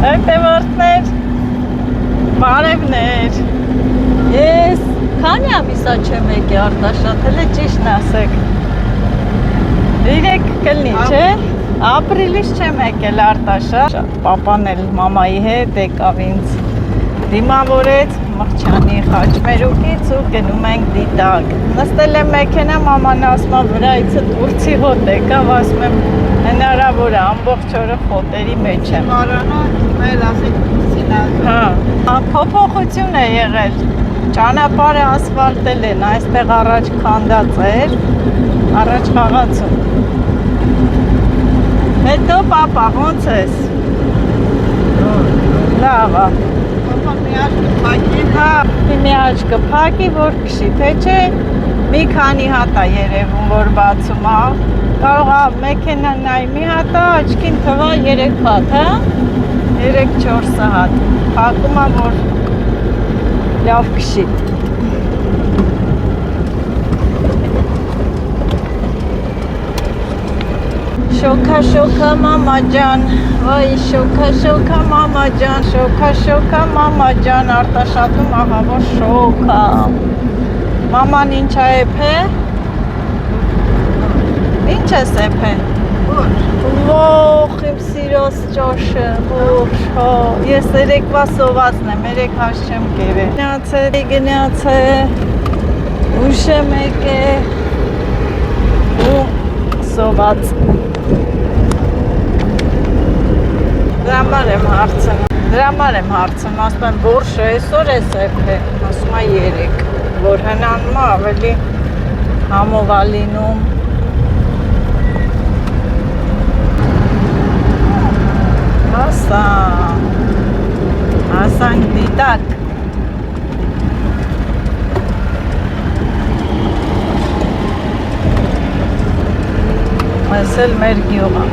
Հետևորդներ, բարևներ։ Ես քանի ամիսա չեմ եկել Արտաշատ, հələ ճիշտն ասեք։ 3 կլինի, չէ՞։ Ապրիլից չեմ եկել Արտաշատ։ Պապան էլ մամայի հետ եկավ ինձ դիմավորեց Մղջանի խաչմերուկից ու գնում ենք դիտակ։ Նստել եմ մեքենա, մաման ասում է վրայիցը տուրցի հոտ եկավ, ասում եմ հնարավոր է, ամբողջ օրը խոտերի մեջ եմ։ Մեր ասեք Հա, փոփոխություն է եղել։ Ճանապարհը ասֆալտել են, այստեղ առաջ քանդած էր, առաջ խաղացում։ Հետո պապա, ո՞նց ես։ Լավ է։ Հա, մի աչքը փակի, որ քշի, թե չէ, մի քանի հատ է երևում, որ բացում է։ Կարող է մեքենան նայի մի հատ է, աչքին թվա 3 հատ, հա։ 3-4 հատ։ Փակում է, որ լավ քշի։ Շոքա շոքա մամա ջան, վայ շոքա շոքա մամա ջան, շոքա շոքա մամա ջան, Արտաշատում ահա որ շոքա։ Մաման ինչ է էփե։ Ինչ է էփե։ Ոխ, իմ սիրոս ճոշը, ոխ, ես երեկվա սովածն եմ, երեք հաշ չեմ կերել։ Գնացե, ուշ եմ եկել ու սոված։ Դրա համար եմ հարցնում, ասում եմ որշը այսօր է սեփե, ասում է 3, որ հնանում է ավելի համով է լինում։ Հասանք դիտակ։ Այս էլ մեր գյուղը։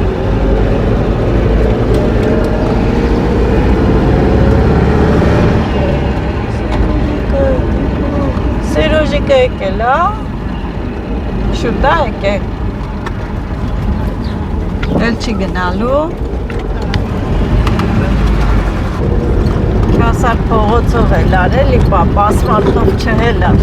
Սիրուժիկը եկել, հա։ Շուտ է եկել։ Էլ չի գնալու։ Քասար փողոցով էլ արել, պապա, ասֆալտով չհելար։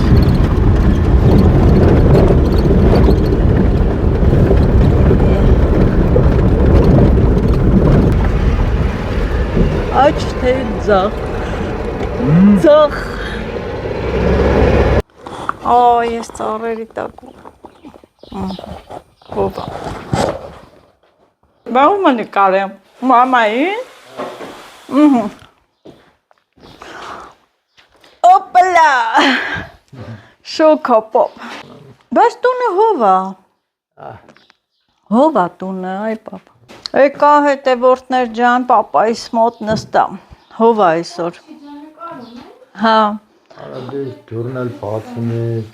Աչ թե ձախ։ Ձախ։ Ո, ես ծառերի տակում։ Հոպա։ Բա ո՞ւմ նկարեմ։ Մամային։ Օպլա։ Շոքա պոպ։ Բայց տունը հով է։ Հով է տունը, այ պապա։ Եկա հետևորդներ ջան, պապայիս մոտ նստամ։ Հով է այսօր։ Հա։ Արադես դուրն էլ բացում եք։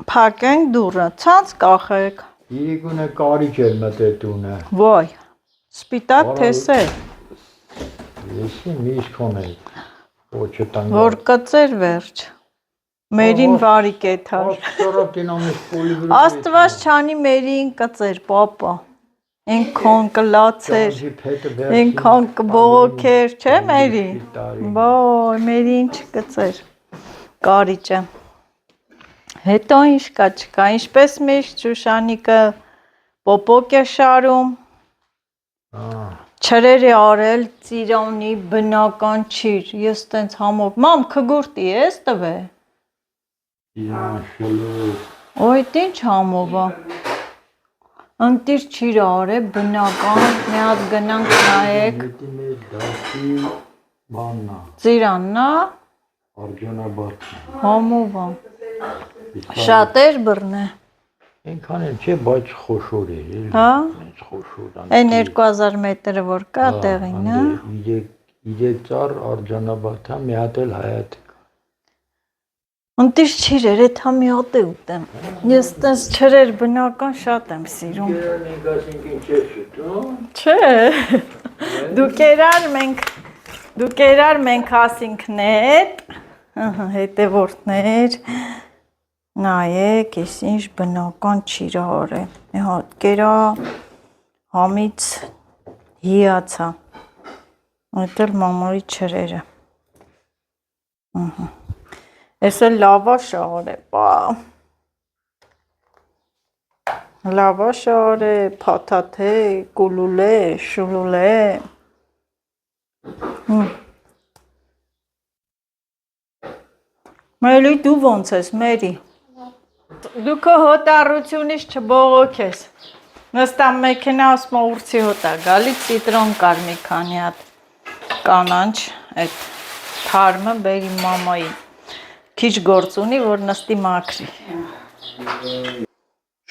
Փակենք դուռը, ցած կախեք։ Իրիկունը կարիճ էր մտել տունը։ Ոայ, սպիտակ թեսեր։ Եսի միշքոն է, ոչը տանգար։ Որ կծեր վերջ, մերին վարի կեթար։ Աստված չանի մերին կծեր, պապա։ Ինքոն կլացեր, ինքոն կբողոքեր, չէ մերի։ Ոյ, մերին չկծեր, կարիճը։ Հետո ինչ կա չկա, ինչպես միշտ Շուշանիկը պոպոկ է շարում, չրեր է արել ծիրանի բնական չիր, ես տենց համով, մամ քգուրտի ես տվե։ Ոյ տինչ համով է, ընտիր չիր արե բնական, մի հատ գնանք նայեք։ Ծիրանն է։ Համով է։ Շատ էր բռնե։ Ենքան էլ չէ, բայց խոշոր էր, հա։ խոշոր։ Այն 2000 մետրը որ կա տեղին, հա։ Իրեք ծառ Արջանաբադա մի հատ էլ հայատ կա։ Ընտիր չիրեր, էդ հա մի հատ է ուտեմ։ Ես տես չրեր բնական շատ եմ սիրում։ Չէ։ Դու կերար մենք ասինք նետ, հետևորդներ, նայեք, ես ինչ բնական չիրար է, մի հատ կերա համից հիացա, Այդ էլ մամայի չրերը։ Էս էլ լավաշար է, պա։ Լավաշար է, փաթաթ է, կուլուլե, շուլուլե։ Մերի դու ոնց ես, Մերի։ Դու քո հոտառությունից չբողոք ես։ Նստամ մեքենա ասում ուրցի հոտա, գալի ցիտրոն կար մի քանի հատ կանանչ, այդ թարմը բերի մամայի։ Քիչ գործ ունի, որ նստի մաքրի։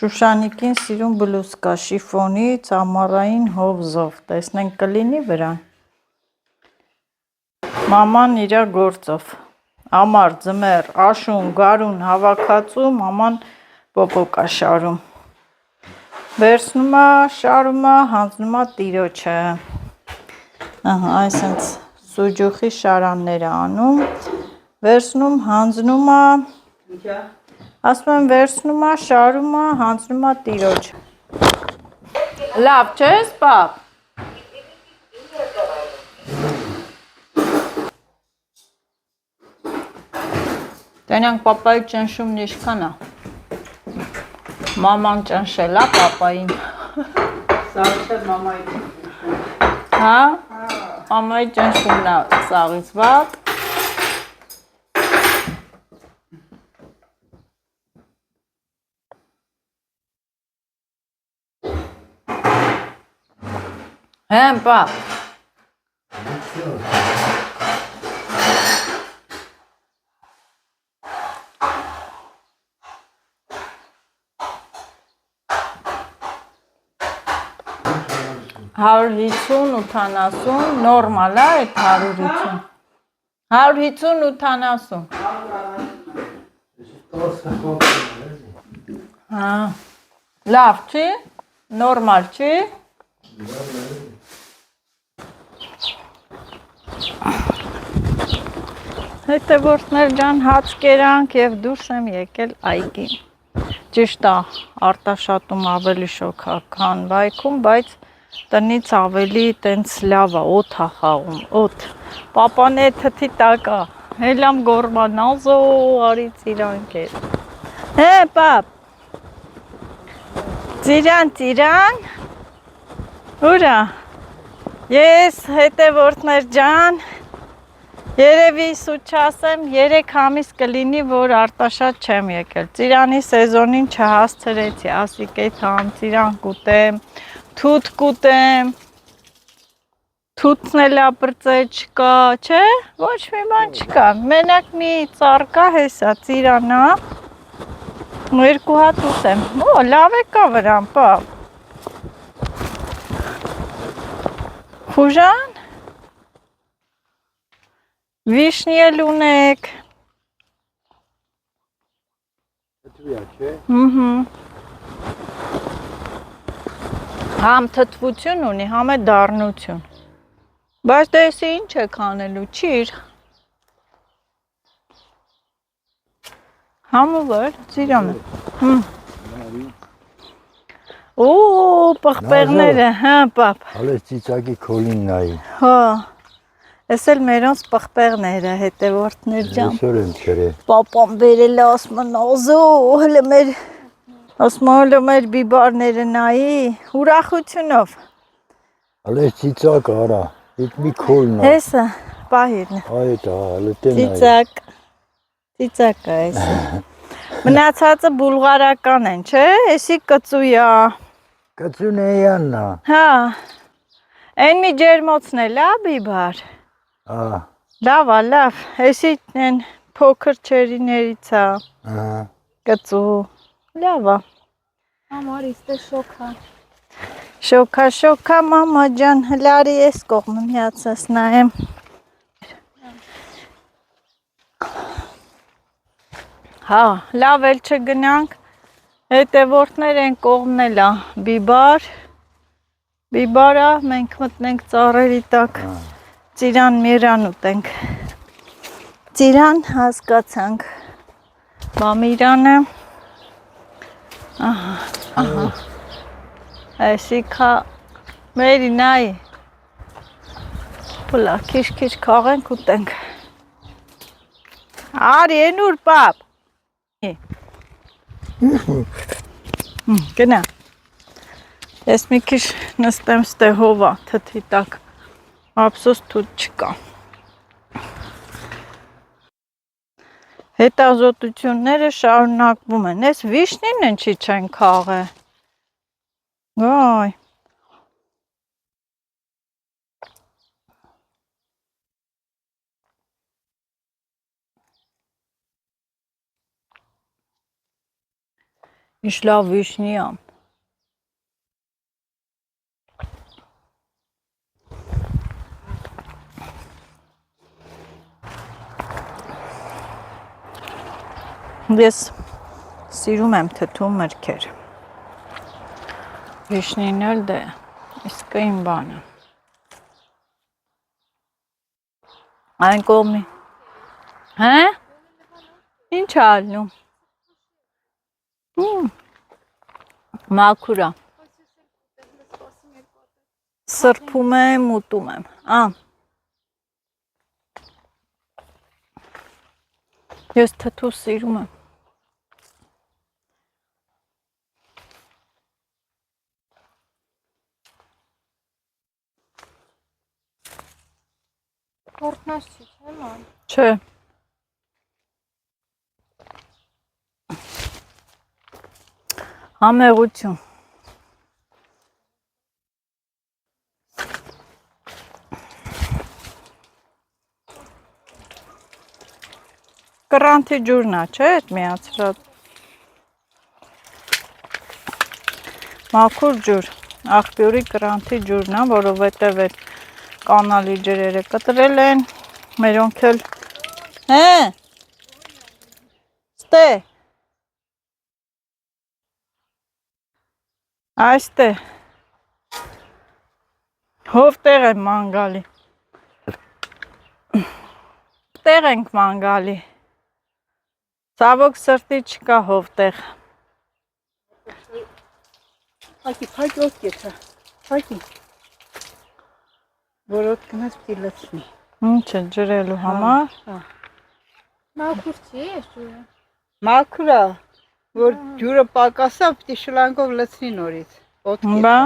Շուշանիկին սիրուն բլուզկա, շիֆոնից, ամառային հովզով, տեսնենք կլինի վրան։ Մաման իրա գործով, ամառ, ձմեռ, աշուն, գարուն, հավաքածու, մաման պոպոկա շարում։ Վերցնում է, շարում է, հանձնում է տիրոջը։ Այսինքն սուջուխի շարաններ է անում, վերցնում, հանձնում է, ասում եմ վերցնում է, շարում է, հանձնում է տիրոջը։ Լավ չես, պապ։ Տենանք պապայի ճնշումն իշքան է։ Մաման ճնշել է պապային։ Սաղիցը մամայի Հա, մամայի ճնշումն է սաղից վատ։ Հեմ, պապ։ Հարյուր 50-80 նորմալ է այդ 150։ 150-80։ Հա, լավ չի, նորմալ չի։ Հետևորդներ ջան, հաց կերանք և դուրս եմ եկել այգի։ Ճիշտ է, Արտաշատում ավելի շոգ է, քան Բայքում, բայց տնից ավելի տենց լավ է, օդ է խաղում, օդ։ Պապան է թթի տակ է, հելամ գորմանազո, արի ծիրանք է։ Հե, պապ։ Ծիրան, ուրա։ Ես հետևորդներ ջան, երևի սուտ չասեմ, 3 ամիս կլինի, որ Արտաշատ չեմ եկել։ Ծիրանի սեզոնին չհասցրեցի, ասիկ էի թամ ծիրան կուտեմ, թութ կուտեմ, թութն էլ ապրծե չկա, չէ, ոչ մի բան չկա, մենակ մի ծառ կա հեսա, ծիրանա, 2 հատ ուտեմ, լավ է կա վրան, պապ, խուժան, վիշնի էլ ունեք, Համ թթվություն ունի, համ է դառնություն։ Բայց դե էսի ինչ եք անելու, չիր։ Համուվեր, ծիրանը։ Օ, պղպեղները, հա, պապ։ Հալես ծիծակի քոլին նայի։ Հա, ես էլ մերոնց պղպեղները, հետևորդներ ջան։ Այսօր եմ չրե։ Պապան բերել է ասման ազո, հլը մեր բիբարները նայի, ուրախությունով։ Հալես ծիծակ արա, իտ մի քոլն է։ Հեսը, պահիրն է։ Այդ հալը տեն նայի։ Ծիծակ է էսի։ Մնացածը բուլղարական են, չէ, էսի կծույա։ Կծուն է յաննա։ Հա, են մի ջերմոցն է, լավ բիբար։ Լավ, էսի փոքր չերիներից է, կծու, լավ է։ Համար իստե շոքա։ Շոքա, մամա ջան, հլարի ես կողմը միացած նայեմ։ Հա, լավ էլ չգնանք, հետևորդներ են կողմնել է, բիբարա, մենք մտնենք ծառերի տակ, ծիրան միրան ուտենք, ծիրան հասկացանք, բամիրանը, ահա, այսի կա, մերի նայի, Հլա, քիչ քաղենք ուտենք։ Արի, Ենուր, պապ։ Գնա։ Ես մի քիչ նստեմ ստեհովա, թթի տակ։ Ափսոս թութ չկա։ Հետազոտությունները շարունակվում են։ Ես վիշնին ինչի չեն քաղել։ Գայ։ Ինչ լավ վիշնի ա։ Ես սիրում եմ թթու մրգեր։ Վիշնին էլ դե իսկը իմ բանը։ Այն կողմի։ Հա? Ինչ ալնում։ Մաքուր ա։ Սրբում եմ, ուտում եմ։ Ես թթու սիրում եմ։ Խորտնած չի, չէ՞ ման։ Չէ։ Համեղություն։ Կրանթի ջուրն ա, չէ՞ այդ միացրած։ Մաքուր ջուր, աղբյուրի կրանթի ջուրն ա, որովհետև այդ կանալի ջրերը կտրել են, մերոնք էլ, ստե, այստե, հով տեղ եմ մանգալի, տեղ ենք մանգալի, ծավոք սրտի չկա հով տեղ, Ակի, պայք ոտք եթա, պայքի, որ ոտք կնաց պտի լծնի։ ինչ է ջրելու համար, Մաքուր չի ես ջուրը։ Մաքուր ա, որ ջուրը պակասա, պիտի շլանկով լցնի նորից։ բա,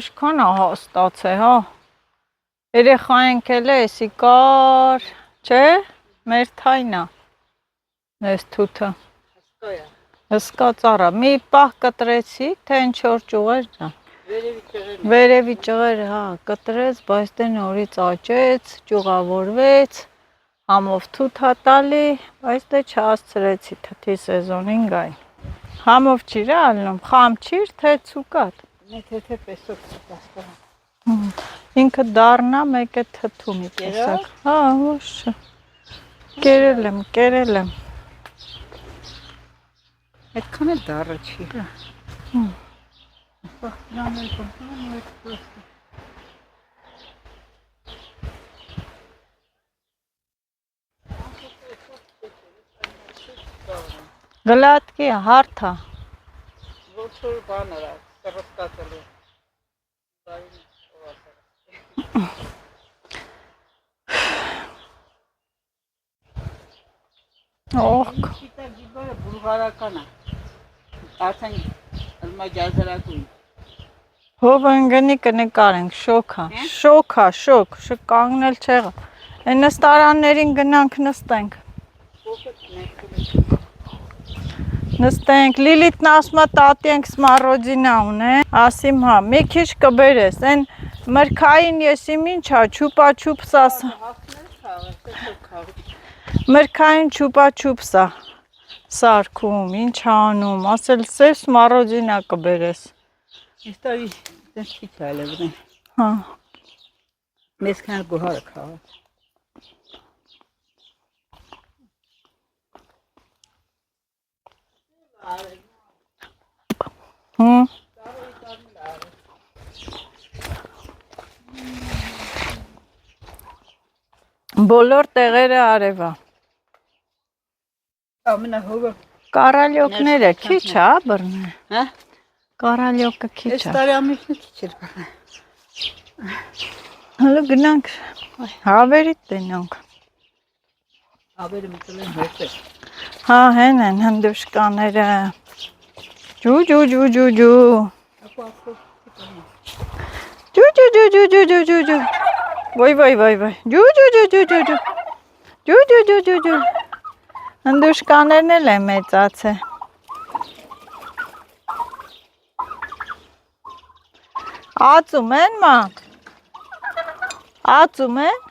իշքան ա հաստաց է, հա, երեխայենք էլ է, եսի կար, չէ, մեր թայն ա, ես թութը, հսկա ծառա, մի պահ կտրեցի, թե ինչ-որ ճուղեր ջան, վերևի ճղերը, հա, կտրեց, բայց դե նորից աճեց, ճուղավորվեց, համով թութ հատալի, բայց դե չհասցրեցի թթի սեզոնին գային, համով չիր ալնում, խամ չիր, թե ցուկատ, Թե պեսոք ստասկա։ ինքը դառնա մեկ է թթու մի տեսակ, հա, ոչ, կերել եմ, Այդքան էլ դառը չի։ գլատկի հարթա, Ոչ որ բան արա, սրսկացելու։ օղք, Սիտար ջիբարը բուլղարական ա։ Արդեն ըլմաջազարակույն։ հով ընգնի կնկարենք, շոք ա, կանգնել չեղա, են նստարաններին գնանք նստենք, Լիլիթն ասում ա տատի ենք սմարոդինա ունեն, ասիմ հա, մի քիչ կբերես, են մրգային եսիմ ինչ ա, չուպա-չուպս ասա, մրգային չուպա-չուպս ա, սարքում, ինչ անում, ասել սև սմարոդինա կբերես, Այս տարի դες չի չայլ է վնեն։ հա, Մեզ կան գոհարը կաղաց։ բոլոր տեղերը արև ա, Ամենա հողը։ կարալյոկները քիչ ա բռնե, Հա? կարալյոկը քիչ Այս ա, տարի ամիշնը քիչ էր բռնե։ Հələ գնանք հավերիդ տենանք։ Ավերը մտել են հերթեր։ Հա, հեն են հնդուշկաները։ Ջու ջու ջու ջու ջու։ Ջու ջու ջու ջու ջու ջու ջու ջու։ Վայ վայ վայ վայ։ Ջու ջու ջու ջու ջու ջու։ Ջու ջու ջու ջու ջու։ Հնդուշկաներն էլ են մեծացել։ Ածում են մա։ Ածում են։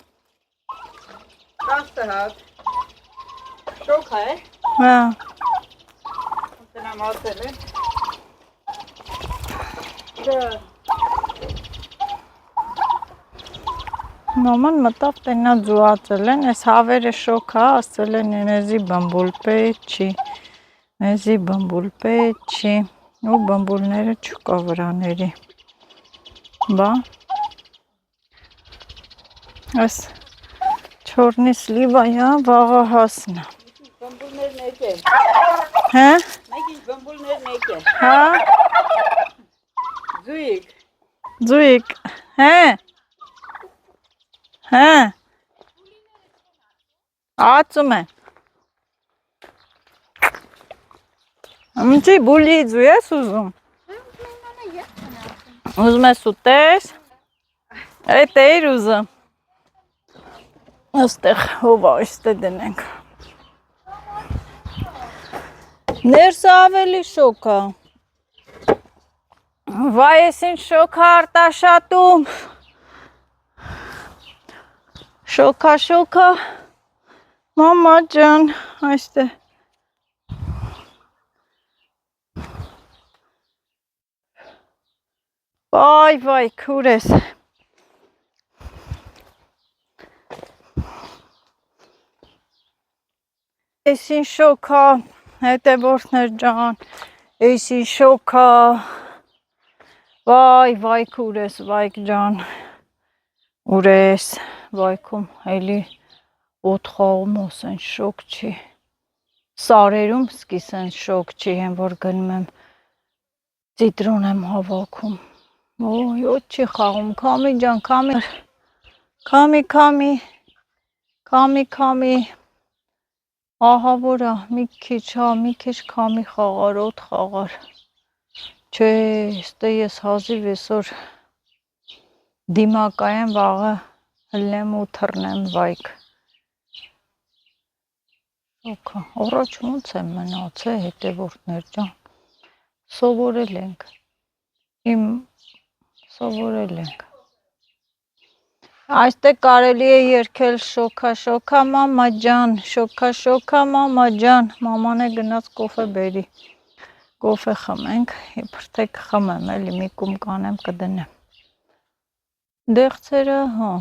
10 հատ։ Շոք է։ Հա։ Տնամ ածել է։ Դա Մաման մտավ տենա ձուածել են, այս հավերը շոք հա, ասել են մեզի բմբուլ պետ չի, մեզի բմբուլ պետ չի, ու բմբուլները չկա վրաների, բա, այս չորնի սլիվայա վաղա հասնա, բմբուլներն եկել։ հա, Մեկ բմբուլներն եկել։ հա, Զույգ։ ձույկ, հա, հա, ածում է, Մջի բուլի ձույ ես ուզում, ուզում ես ուտես, այդ էիր ուզում, աստեղ հովա իստե դնենք, ներսը ավելի շոք է, վայ ես ինչ շոք է արտաշատում, շոքա, մամա ջան, այստեղ, վայ, քուր ես, ես ինչ շոքա, հետևորդներ ջան, ես ինչ շոքա, վայ, քուր ես, վայք ջան, ուր ես, վայքում, էլի ոթխաղում ասեն շոք չի, սարերում սկիսեն շոք չի, հեն որ գնում եմ ծիտրոն եմ հավաքում, ոյ, ոտ չի խաղում, քամի ջան, քամի, ահա որա, մի քիչ քամի խաղար, ոտ խաղար, չէ, ստե ես հազիվ այսօր դիմակայեմ վաղը հլնեմ ու թռնեմ վայք, շոքա, առաջ ոնց եմ մնացել հետևորդներ ջան, սովորել ենք, այստեղ կարելի է երգել շոքա մամա ջան, շոքա մամա ջան, մաման է գնաց կոֆե բերի, կոֆե խմենք, իբրտեք խմեմ էլի մի կում կանեմ կդնեմ, դեղցերը, հա,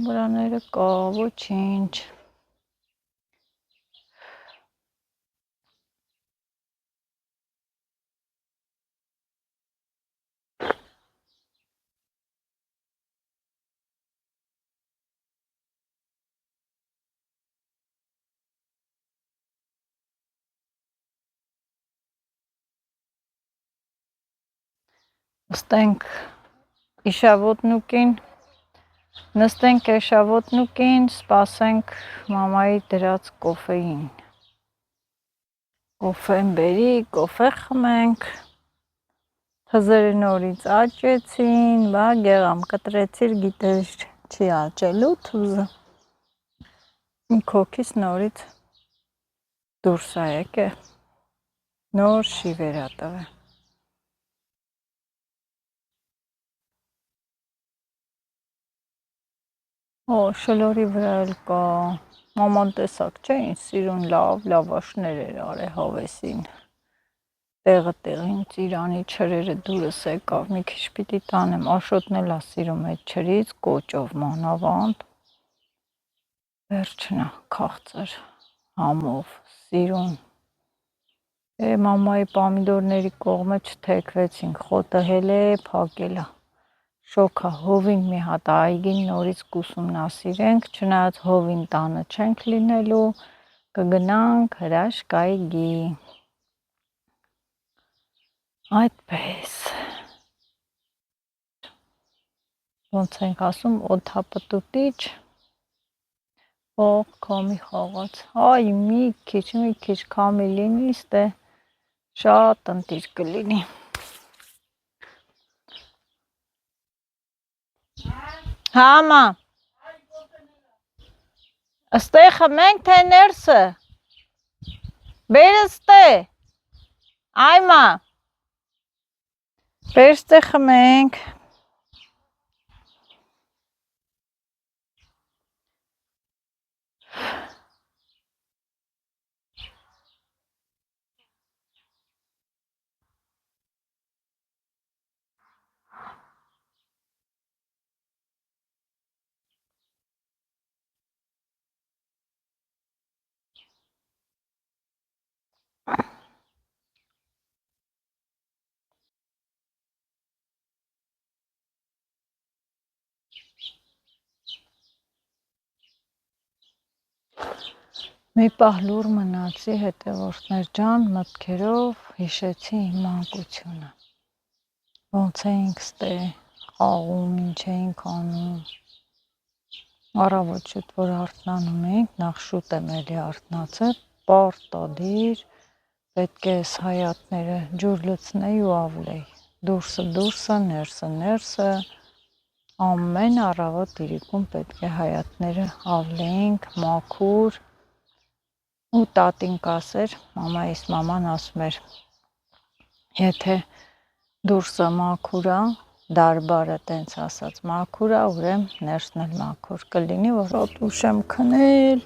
վրաները կա, ոչինչ, նստենք էշավոտնուկին, սպասենք մամայի դրած կոֆեին, կոֆեն բերի, կոֆե խմենք, թզերը նորից աճեցին, բա գեղամ կտրեցիր գիտեր չի աճելու թուզը, քոքիս նորից դուրս է եկել, նոր շիվեր ա տվել, շլորի վրա էլ կա, մաման տեսակ չէ, ինչ սիրուն լավ լավաշներ էր արել հավեսին, տեղը տեղին ծիրանի չրերը դուրս եկավ, մի քիչ պիտի տանեմ, Աշոտն էլ ա սիրում այդ չրից, կոճով մանավանդ, վերջնա, քաղցր, համով, սիրուն, մամայի պամիդորների կողմը չթեքվեցինք, խոտը հել է, փակել է, շոքա, հովին մի հատ այգին նորից կուսումնասիրենք, չնայած հովին տանը չենք լինելու, կգնանք հրաշք այգի, այդպես, ոնց ենք ասում, օդապտուտիչ, քամի խաղաց, այ մի քիչ քամի լինի, ստե շատ ընտիր կլինի։ Համա, ստե խմենք, թե ներսը, բեր ստե, այմա, բեր ստե խմենք, մի պահ լուր մնացի, հետևորդներ ջան, մտքերով հիշեցի իմ մանկությունը, ոնց էինք ստե խաղում, ինչ էինք անում, առավոտ շուտ որ արթնանում էինք, նախ շուտ եմ էլի արթնացել, պարտադիր պետք է այս հայատները ջուր լցնեի ու ավլեի, դուրսը, ներսը, ամեն առավոտ իրիկում պետք է հայատները ավլեինք, մաքուր, ու տատին կասեր, մաման ասում էր, եթե դուրսը մաքուր է, դարբարը տենց ասած մաքուր է, ուրեմն ներսն էլ մաքուր կլինի, որ շատ ուշ եմ քնել,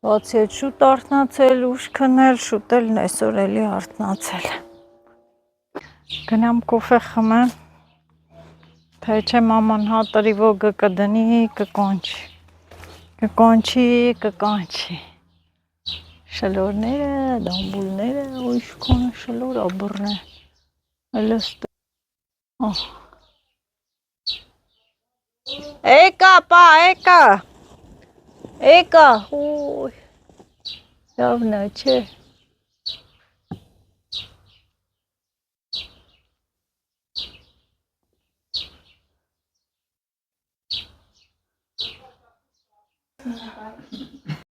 բացի այդ շուտ արթնացել, ուշ քնել, շուտ էլ այսօր էլի արթնացել։ Գնամ կոֆե խմեմ, թե չէ մաման հատրի ոգը կդնի, կկանչի։ Շլորները, դամբուլները, ինչքան շլոր աբռն է, լստը, Էկա, ուй, լավն է, չէ,